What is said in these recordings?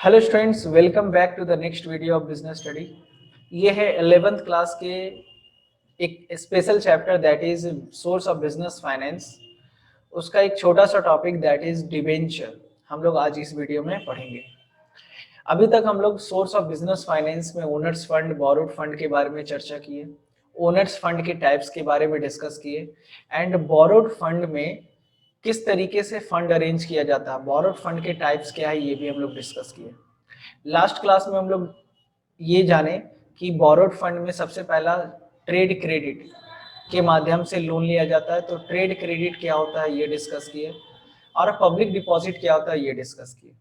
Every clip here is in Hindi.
Hello students, welcome back to the next video of business study. ये है 11th क्लास के एक special chapter that is source of business finance. उसका एक छोटा सा टॉपिक दैट इज डिबेंचर हम लोग आज इस वीडियो में पढ़ेंगे। अभी तक हम लोग सोर्स ऑफ बिजनेस फाइनेंस में ओनर्स फंड, बोरोड फंड के बारे में चर्चा किए, ओनर्स फंड के टाइप्स के बारे में डिस्कस किए एंड बोरोड फंड में किस तरीके से फंड अरेंज किया जाता है, बोरोड फंड के टाइप्स क्या है, ये भी हम लोग डिस्कस किए। लास्ट क्लास में हम लोग ये जाने कि बोरोड फंड में सबसे पहला ट्रेड क्रेडिट के माध्यम से लोन लिया जाता है, तो ट्रेड क्रेडिट क्या होता है ये डिस्कस किए, और पब्लिक डिपॉजिट क्या होता है ये डिस्कस किए।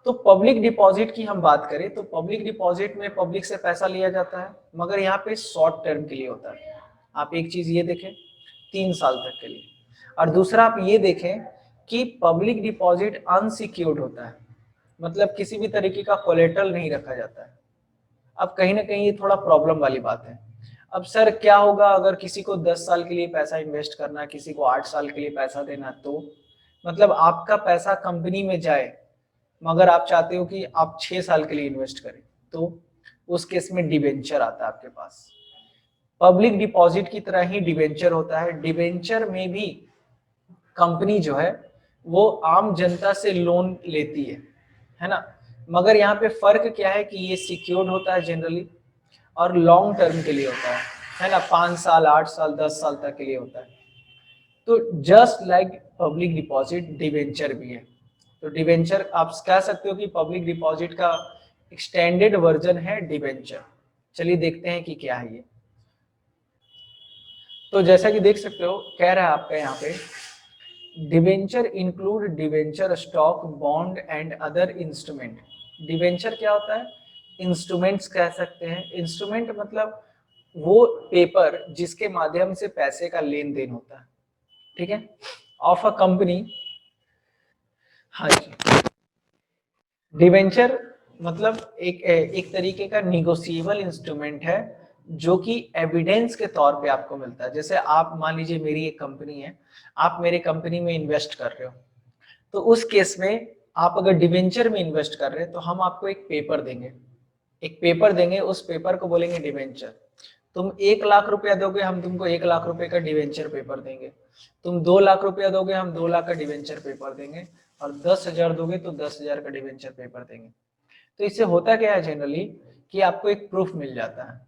तो पब्लिक डिपॉजिट की हम बात करें तो पब्लिक डिपॉजिट में पब्लिक से पैसा लिया जाता है, मगर यहाँ पे शॉर्ट टर्म के लिए होता है। आप एक चीज ये देखें, 3 साल तक के लिए, और दूसरा आप ये देखें कि पब्लिक डिपॉजिट अनसिक्योर्ड होता है, मतलब किसी भी तरीके का कोलेटरल नहीं रखा जाता है। अब कहीं ना कहीं ये थोड़ा प्रॉब्लम वाली बात है। अब सर क्या होगा अगर किसी को 10 साल के लिए पैसा इन्वेस्ट करना है, किसी को 8 साल के लिए पैसा देना है, तो मतलब आपका पैसा कंपनी में जाए मगर आप चाहते हो कि आप 6 साल के लिए इन्वेस्ट करें, तो उस केस में डिबेंचर आता है आपके पास। पब्लिक डिपॉजिट की तरह ही डिबेंचर होता है। डिबेंचर में भी कंपनी जो है वो आम जनता से लोन लेती है ना, मगर यहाँ पे फर्क क्या है कि ये सिक्योर्ड होता है जनरली और लॉन्ग टर्म के लिए होता है ना, 5 साल 8 साल 10 साल तक के लिए होता है। तो just like public deposit debenture भी है। तो डिबेंचर आप कह सकते हो कि पब्लिक डिपॉजिट का एक्सटेंडेड वर्जन है डिबेंचर। चलिए देखते हैं कि क्या है ये। तो जैसा कि देख सकते हो कह रहा है आपका यहाँ पे, debenture include debenture stock bond and other instrument. Debenture क्या होता है? इंस्ट्रूमेंट्स कह सकते हैं। इंस्ट्रूमेंट मतलब वो पेपर जिसके माध्यम से पैसे का लेन देन होता है, ठीक है, ऑफ अ कंपनी। हाँ जी, डिवेंचर मतलब एक तरीके का निगोशिएबल इंस्ट्रूमेंट है जो कि एविडेंस के तौर पे आपको मिलता है। जैसे आप मान लीजिए मेरी एक कंपनी है, आप मेरे कंपनी में इन्वेस्ट कर रहे हो, तो उस केस में आप अगर डिवेंचर में इन्वेस्ट कर रहे हैं तो हम आपको एक पेपर देंगे, एक पेपर देंगे, उस पेपर को बोलेंगे डिवेंचर। तुम 1 लाख रुपया दोगे, हम तुमको 1 लाख रुपए का डिवेंचर पेपर देंगे। तुम 2 लाख रुपया दोगे, हम 2 लाख का डिवेंचर पेपर देंगे। और 10,000 दोगे तो 10,000 का डिवेंचर पेपर देंगे। तो इससे होता क्या है जनरली कि आपको एक प्रूफ मिल जाता है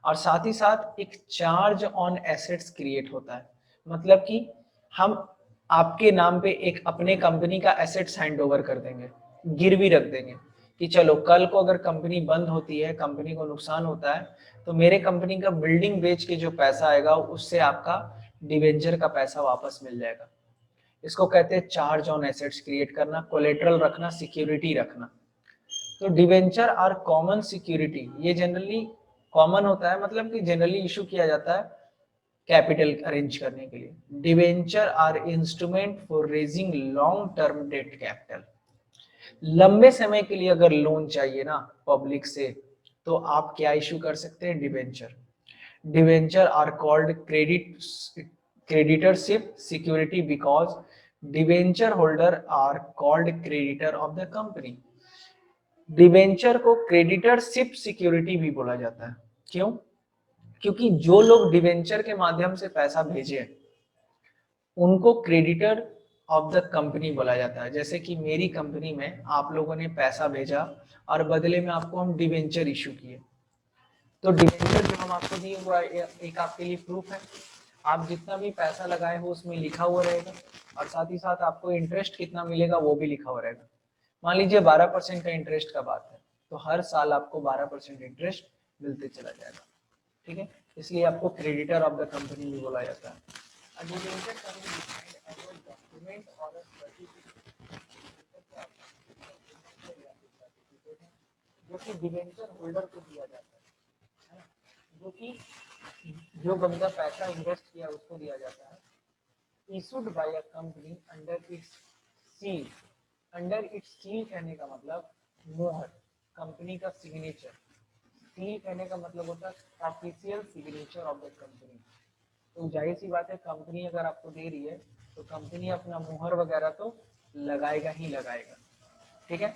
और साथ ही साथ एक चार्ज ऑन एसेट्स क्रिएट होता है। मतलब कि हम आपके नाम पे एक अपने कंपनी का एसेट्स हैंड ओवर कर देंगे, गिरवी रख देंगे कि चलो कल को अगर कंपनी बंद होती है, कंपनी को नुकसान होता है, तो मेरे कंपनी का बिल्डिंग बेच के जो पैसा आएगा उससे आपका डिवेंचर का पैसा वापस मिल जाएगा। इसको कहते हैं चार्ज ऑन एसेट्स क्रिएट करना, कोलेटरल रखना, सिक्योरिटी रखना। तो डिवेंचर आर कॉमन सिक्योरिटी, ये जनरली कॉमन होता है, मतलब कि जनरली इशू किया जाता है कैपिटल अरेंज करने के लिए। Debenture are instrument for raising long term debt capital. लंबे समय के लिए अगर लोन चाहिए ना पब्लिक से, तो आप क्या इशू कर सकते हैं? Debenture. Debenture are called creditorship security because debenture holder are called creditor of the company. Debenture को क्रेडिटरशिप सिक्योरिटी भी बोला जाता है। क्यों? क्योंकि जो लोग डिवेंचर के माध्यम से पैसा भेजे उनको क्रेडिटर ऑफ द कंपनी बोला जाता है। जैसे कि मेरी कंपनी में आप लोगों ने पैसा भेजा और बदले में आपको हम डिवेंचर इशू किए, तो डिवेंचर जो हम आपको दिए हुआ एक आपके लिए प्रूफ है। आप जितना भी पैसा लगाए हो उसमें लिखा हुआ रहेगा और साथ ही साथ आपको इंटरेस्ट कितना मिलेगा वो भी लिखा हुआ रहेगा। मान लीजिए 12% का इंटरेस्ट का बात है, तो हर साल आपको 12% इंटरेस्ट मिलते चला जाएगा, ठीक है। इसलिए आपको क्रेडिटर ऑफ द कंपनी भी बोला जाता है। जो कि डिवेंचर होल्डर को दिया जाता है, जो कि जो बंदा पैसा इन्वेस्ट किया उसको दिया जाता है। Issued by a company under its seal. Under its seal कहने का मतलब मोहर, कंपनी का सिग्नेचर। सील कहने का मतलब होता है official signature of the company. तो जाहिर सी बात है, कंपनी अगर आपको दे रही है तो कंपनी अपना मोहर वगैरह तो लगाएगा ही लगाएगा, ठीक है।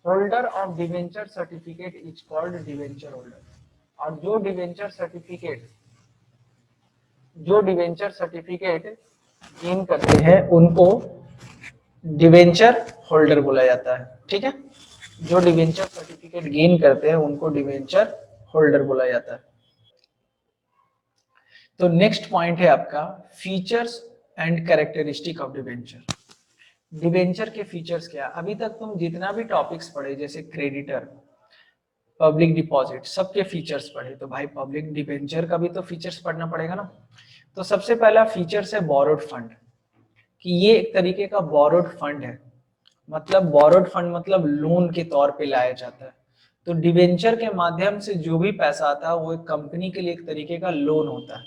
Holder of debenture certificate is called debenture holder. और जो डिवेंचर सर्टिफिकेट गेन करते हैं उनको डिवेंचर होल्डर बोला जाता है। ठीक है, जो डिवेंचर सर्टिफिकेट गेन करते हैं उनको डिवेंचर होल्डर बोला जाता है। तो नेक्स्ट पॉइंट है आपका features and characteristic of debenture. Debenture के फीचर्स क्या? अभी तक तुम जितना भी टॉपिक्स पढ़े जैसे क्रेडिटर, पब्लिक डिपॉजिट, सबके फीचर्स पढ़े, तो भाई पब्लिक डिवेंचर का भी तो फीचर्स पढ़ना पड़ेगा ना। तो सबसे पहला फीचर्स है बोरोड फंड, कि ये एक तरीके का बोरोड फंड है। मतलब बोरोड फंड मतलब लोन के तौर पे लाया जाता है। तो डिवेंचर के माध्यम से जो भी पैसा आता है वो एक कंपनी के लिए एक तरीके का लोन होता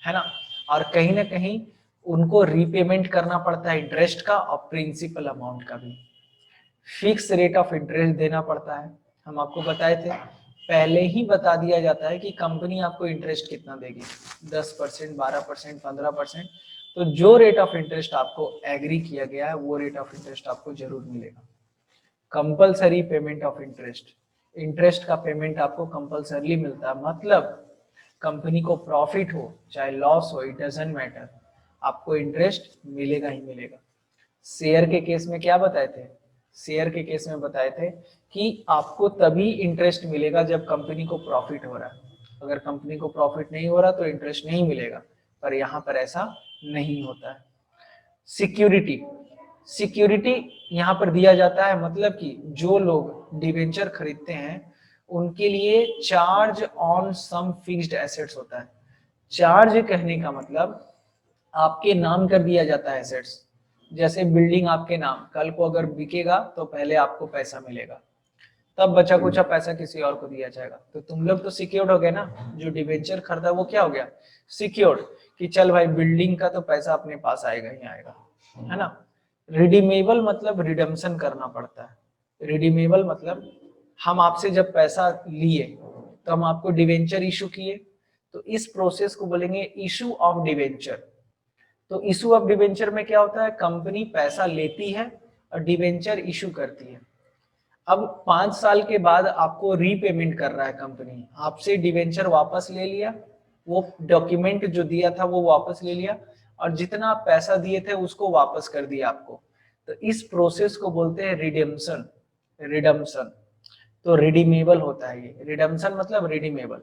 है ना। और कहीं ना कहीं उनको रीपेमेंट करना पड़ता है इंटरेस्ट का और प्रिंसिपल अमाउंट का भी। फिक्स रेट ऑफ इंटरेस्ट देना पड़ता है। हम आपको बताए थे, पहले ही बता दिया जाता है कि कंपनी आपको इंटरेस्ट कितना देगी, 10%, 12%, 15%। तो जो रेट ऑफ इंटरेस्ट आपको एग्री किया गया है वो रेट ऑफ इंटरेस्ट आपको जरूर मिलेगा। Compulsory payment of interest, interest का पेमेंट आपको कंपलसरी मिलता है। मतलब कंपनी को प्रॉफिट हो चाहे लॉस हो, इट डजंट मैटर, आपको इंटरेस्ट मिलेगा ही मिलेगा। शेयर के केस में क्या बताए थे? शेयर के केस में बताए थे कि आपको तभी इंटरेस्ट मिलेगा जब कंपनी को प्रॉफिट हो रहा है। अगर कंपनी को प्रॉफिट नहीं हो रहा तो इंटरेस्ट नहीं मिलेगा, पर यहाँ पर ऐसा नहीं होता है। सिक्योरिटी, सिक्योरिटी यहाँ पर दिया जाता है, मतलब कि जो लोग डिवेंचर खरीदते हैं उनके लिए charge on some fixed assets होता है। चार्ज कहने का मतलब आपके नाम कर दिया जाता है एसेट्स। जैसे बिल्डिंग आपके नाम, कल को अगर बिकेगा तो पहले आपको पैसा मिलेगा, तब बचा कुचा पैसा किसी और को दिया जाएगा। तो तुम लोग तो सिक्योर्ड हो गए ना, जो डिवेंचर खरीदा वो क्या हो गया? सिक्योर्ड, कि चल भाई बिल्डिंग का तो पैसा अपने पास आएगा ही आएगा, है ना। रिडीमेबल मतलब रिडम्पशन करना पड़ता है। रिडीमेबल मतलब हम आपसे जब पैसा लिए तो हम आपको डिवेंचर इशू किए, तो इस प्रोसेस को बोलेंगे इशू ऑफ डिवेंचर। तो इशू ऑफ डिवेंचर में क्या होता है? कंपनी पैसा लेती है और डिवेंचर इशू करती है। अब 5 साल के बाद आपको रीपेमेंट कर रहा है कंपनी, आपसे डिवेंचर वापस ले लिया, वो डॉक्यूमेंट जो दिया था वो वापस ले लिया, और जितना आप पैसा दिए थे उसको वापस कर दिया आपको। तो इस प्रोसेस को बोलते हैं रिडेम्पशन। रिडम्पशन तो रिडीमेबल होता है ये, रिडम्पशन मतलब रिडीमेबल।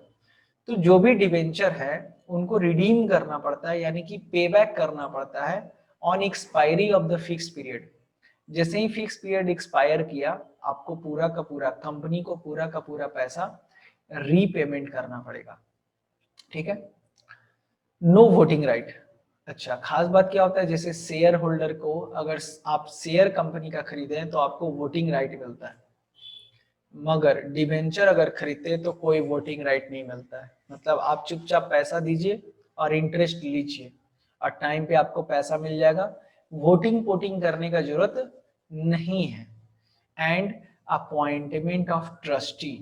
तो जो भी डिवेंचर है उनको रिडीम करना पड़ता है, यानी कि पे बैक करना पड़ता है on expiry of the fix period. जैसे ही फिक्स पीरियड एक्सपायर किया, आपको पूरा का पूरा, कंपनी को पूरा का पूरा पैसा रीपेमेंट करना पड़ेगा। ठीक है। No voting right. अच्छा, खास बात क्या होता है, जैसे शेयर होल्डर को अगर आप शेयर कंपनी का खरीदे हैं तो आपको वोटिंग राइट मिलता है, मगर डिवेंचर अगर खरीदते हैं तो कोई वोटिंग राइट नहीं मिलता है। मतलब आप चुपचाप पैसा दीजिए और इंटरेस्ट लीजिए और टाइम पे आपको पैसा मिल जाएगा, वोटिंग पोटिंग करने का जरूरत नहीं है। And appointment of trustee,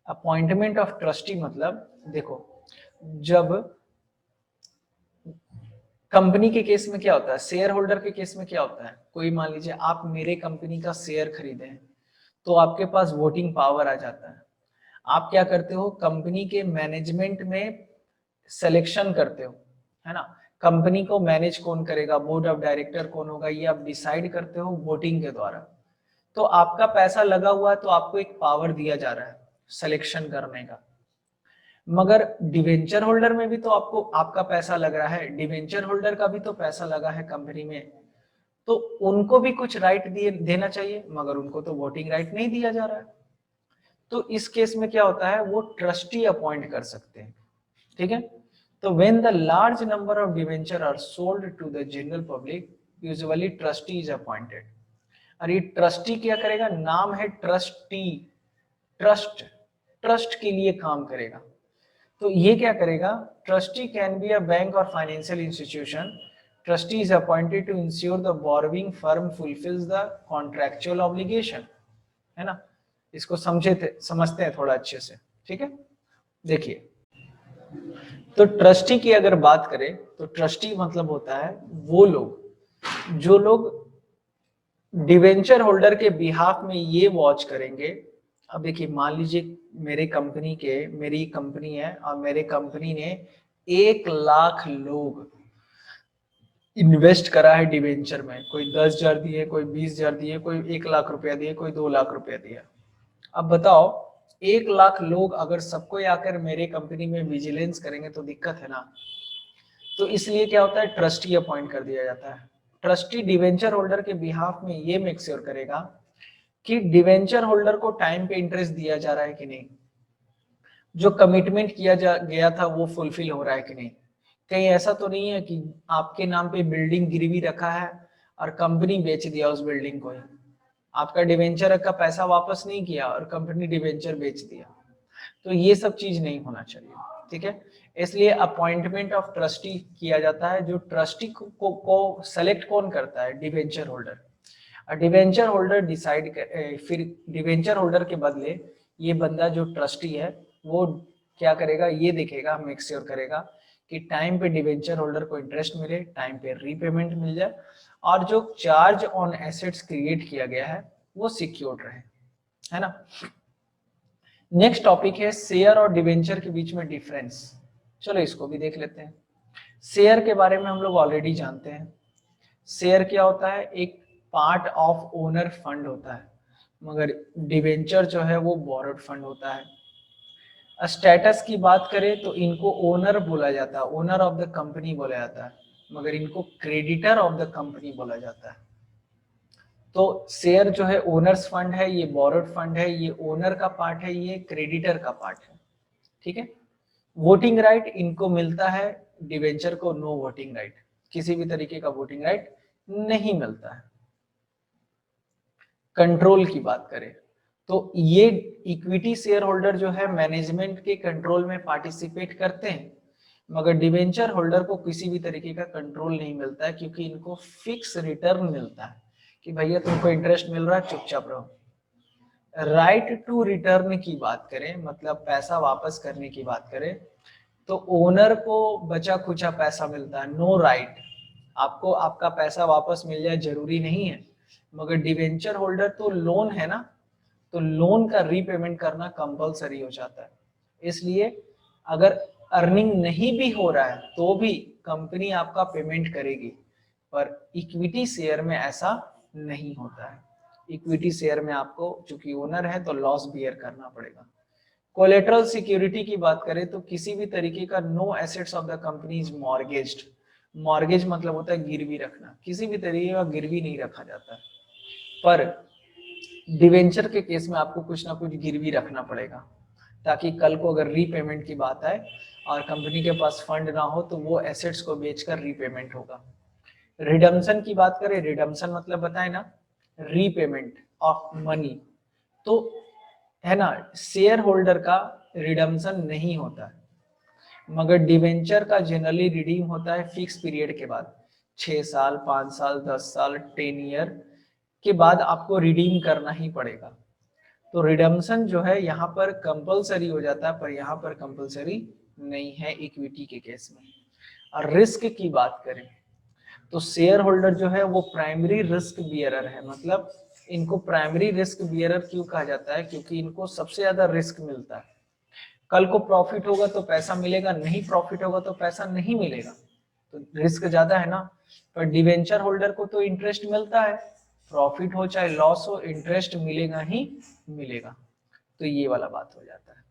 appointment of trustee मतलब देखो, जब कंपनी के केस में क्या होता है, शेयर होल्डर के केस में क्या होता है, कोई मान लीजिए आप मेरे कंपनी का शेयर खरीदे हैं तो आपके पास वोटिंग पावर आ जाता है। आप क्या करते हो, कंपनी के मैनेजमेंट में सिलेक्शन करते हो, है ना। कंपनी को मैनेज कौन करेगा, बोर्ड ऑफ डायरेक्टर कौन होगा, ये आप डिसाइड करते हो वोटिंग के द्वारा। तो आपका पैसा लगा हुआ है तो आपको एक पावर दिया जा रहा है सिलेक्शन करने का। मगर डिवेंचर होल्डर में भी तो आपको आपका पैसा लग रहा है, डिवेंचर होल्डर का भी तो पैसा लगा है कंपनी में, तो उनको भी कुछ राइट देना चाहिए, मगर उनको तो वोटिंग राइट नहीं दिया जा रहा है। तो इस केस में क्या होता है, वो ट्रस्टी अपॉइंट कर सकते हैं। ठीक है। तो when the large number of debenture are sold to the general public, usually trustee is appointed. और ये ट्रस्टी क्या करेगा, नाम है ट्रस्टी, ट्रस्ट, ट्रस्ट के लिए काम करेगा। तो ये क्या करेगा, trustee can be a bank और financial institution. Trustee is appointed to insure the borrowing firm fulfills the contractual obligation, है ना। इसको समझते हैं थोड़ा अच्छे से। ठीक है। देखिए, तो ट्रस्टी की अगर बात करें तो ट्रस्टी मतलब होता है वो लोग, जो लोग डिवेंचर होल्डर के बिहाफ में ये वॉच करेंगे। अब देखिए, मान लीजिए मेरी कंपनी है और मेरे कंपनी ने 1 लाख लोग इन्वेस्ट करा है डिवेंचर में। कोई 10,000 दिए, कोई 20,000 दिए, कोई 1 लाख रुपया दिए, कोई 2 लाख रुपया दिया। अब बताओ, 1 लाख लोग अगर सबको आकर मेरे कंपनी में विजिलेंस करेंगे तो दिक्कत है ना। तो इसलिए क्या होता है, ट्रस्टी अपॉइंट कर दिया जाता है। ट्रस्टी डिवेंचर होल्डर के बिहाफ में ये मेक श्योर करेगा कि डिवेंचर होल्डर को टाइम पे इंटरेस्ट दिया जा रहा है कि नहीं, जो कमिटमेंट किया गया था वो फुलफिल हो रहा है कि नहीं। कहीं ऐसा तो नहीं है कि आपके नाम पे बिल्डिंग गिरवी रखा है और कंपनी बेच दिया उस बिल्डिंग को ही, आपका डिवेंचर का पैसा वापस नहीं किया और कंपनी डिवेंचर बेच दिया। तो ये सब चीज नहीं होना चाहिए, ठीक है। इसलिए अपॉइंटमेंट ऑफ ट्रस्टी किया जाता है। जो ट्रस्टी को सेलेक्ट कौन करता है, debenture holder. Debenture holder decide फिर डिवेंचर होल्डर के बदले ये बंदा जो ट्रस्टी है वो क्या करेगा, ये देखेगा, मेक श्योर करेगा कि टाइम पे डिवेंचर होल्डर को इंटरेस्ट मिले, टाइम पे रीपेमेंट मिल जाए और जो चार्ज ऑन एसेट्स क्रिएट किया गया है वो सिक्योर्ड रहे, है ना। नेक्स्ट टॉपिक है शेयर और डिवेंचर के बीच में डिफरेंस। चलो इसको भी देख लेते हैं। शेयर के बारे में हम लोग ऑलरेडी जानते हैं। शेयर क्या होता है, एक पार्ट ऑफ ओनर फंड होता है, मगर डिवेंचर जो है वो बोरोड फंड होता है। स्टेटस की बात करें तो इनको ओनर बोला जाता है, ओनर ऑफ द कंपनी बोला जाता है, मगर इनको क्रेडिटर ऑफ द कंपनी बोला जाता है। तो शेयर जो है ओनर्स फंड है, ये बोरोड फंड है, ये ओनर का पार्ट है, ये क्रेडिटर का पार्ट है, ठीक है। वोटिंग राइट इनको मिलता है, डिवेंचर को नो वोटिंग राइट, किसी भी तरीके का वोटिंग राइट नहीं मिलता है। कंट्रोल की बात करें तो ये इक्विटी शेयर होल्डर जो है मैनेजमेंट के कंट्रोल में पार्टिसिपेट करते हैं, मगर डिवेंचर होल्डर को किसी भी तरीके का कंट्रोल नहीं मिलता है, क्योंकि इनको फिक्स रिटर्न मिलता है कि भैया तुमको इंटरेस्ट मिल रहा है, चुपचाप रहो। राइट टू रिटर्न की बात करें, मतलब पैसा वापस करने की बात करें, तो ओनर को बचा खुचा पैसा मिलता है, नो राइट। आपको आपका पैसा वापस मिल जाए जरूरी नहीं है, मगर डिवेंचर होल्डर तो लोन है ना, तो लोन का रीपेमेंट करना कंपलसरी हो जाता है। इसलिए अगर अर्निंग नहीं भी हो रहा है तो भी कंपनी आपका पेमेंट करेगी, पर इक्विटी शेयर में ऐसा नहीं होता है। इक्विटी शेयर में आपको चूंकि ओनर है तो लॉस बियर करना पड़ेगा। कोलेटरल सिक्योरिटी की बात करें तो किसी भी तरीके का no assets of the company is mortgaged. Mortgage मतलब होता है गिरवी रखना, किसी भी तरीके का गिरवी नहीं रखा जाता है, पर डिवेंचर के केस में आपको कुछ ना कुछ गिरवी रखना पड़ेगा, ताकि कल को अगर रीपेमेंट की बात आए और कंपनी के पास फंड ना हो तो वो एसेट्स को बेचकर रीपेमेंट होगा। रिडम्पशन की बात करें, रिडम्पशन मतलब बताए ना, रीपेमेंट ऑफ मनी, तो है ना, शेयर होल्डर का रिडम्पशन नहीं होता है, मगर डिवेंचर का जनरली रिडीम होता है फिक्स पीरियड के बाद, 6 साल, 5 साल, 10 साल, 10 ईयर के बाद आपको रिडीम करना ही पड़ेगा। तो रिडम्पशन जो है यहाँ पर कंपलसरी हो जाता है, पर यहाँ पर कंपलसरी नहीं है इक्विटी के केस में। और रिस्क की बात करें तो शेयर होल्डर जो है वो प्राइमरी रिस्क बियरर है। मतलब इनको प्राइमरी रिस्क बियरर क्यों कहा जाता है, क्योंकि इनको सबसे ज्यादा रिस्क मिलता है। कल को प्रॉफिट होगा तो पैसा मिलेगा, नहीं प्रॉफिट होगा तो पैसा नहीं मिलेगा, तो रिस्क ज्यादा है ना। पर डिवेंचर होल्डर को तो इंटरेस्ट मिलता है, प्रॉफिट हो चाहे लॉस हो, इंटरेस्ट मिलेगा ही मिलेगा। तो ये वाला बात हो जाता है।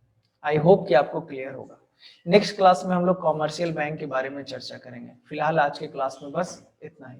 आई होप कि आपको क्लियर होगा। नेक्स्ट क्लास में हम लोग कॉमर्शियल बैंक के बारे में चर्चा करेंगे। फिलहाल आज के क्लास में बस इतना ही।